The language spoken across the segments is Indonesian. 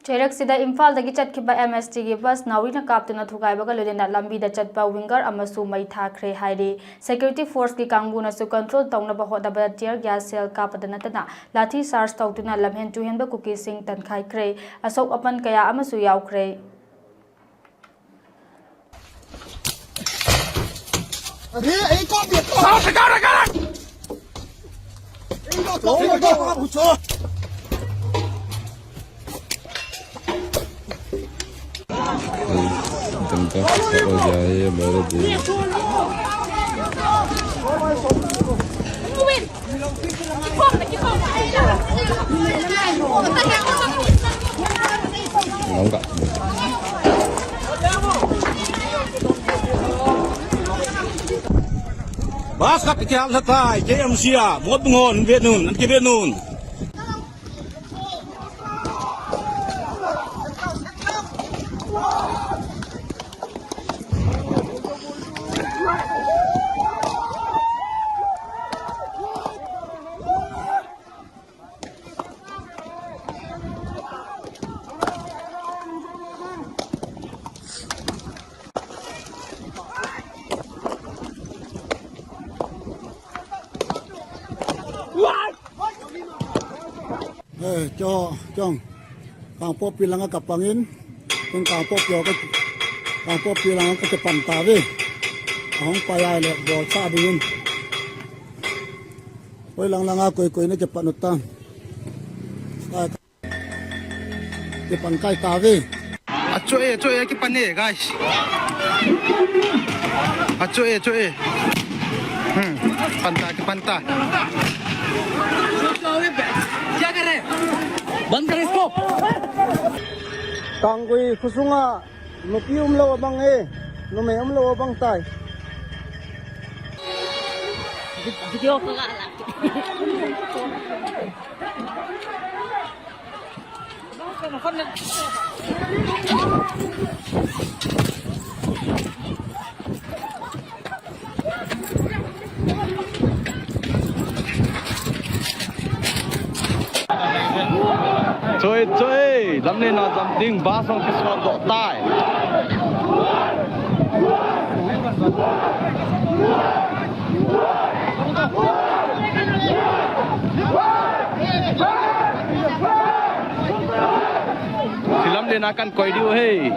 Cherak-sida Imphal-dagi chatkiba MST bus nawrina kaptuna thugaibaga loina lambida chatpa winger amasu mai thakre hairi security force ki kangbuna su control tawnaba hodaba tear gas cell kapadana tana lathi charge tawtuna lamhen tuhenba Kukising tankhaikhre asok apan kaya amasu yaukre Tempat kalau jaya baru di enggak Bas kat ke lathi JMCA mot ngon Vietnam an ke Vietnam cho chong Kangpokpida kapangin kung Kangpokpida ka pantawe ang payay le bo sa din koy lang koy na panutan ke pankay tawe achoe ki pane guys achoe panta क्या कर रहे हैं बंद कर इसको Kangui kusunga nupi umlo abang nume umlo abang tay video ko nga chơi lắm nên là dám đinh ba xong cái sọt đỏ tai thì lắm nên akan quay điêu hey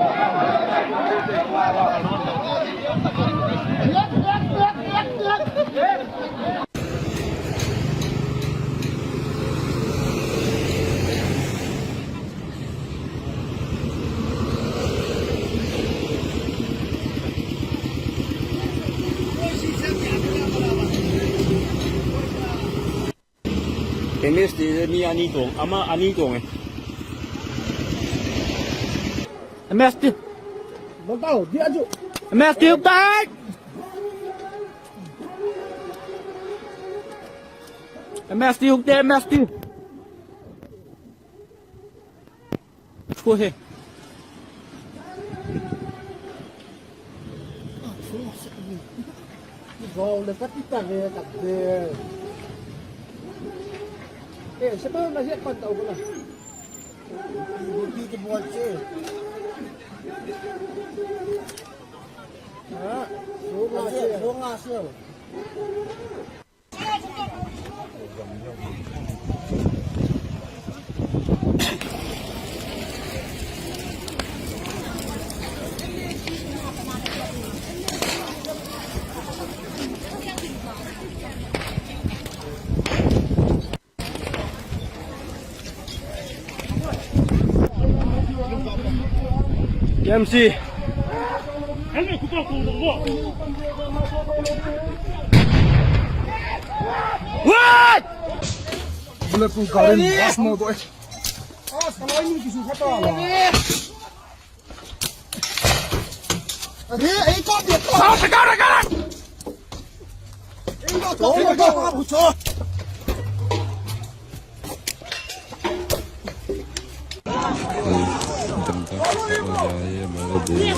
MST ni ani tong ama ani tong MST bang dia aju MST back MST ukte MST Cô he gol dekat kita ni tak dia siapa yang nasi apa tahu pula bukti kebuat je sunga sel MC What? boleh pun karin bas mau tu kalau ini kisah kata lah kau dia Sao sekarang kau bucor tempat kalau jaya baru di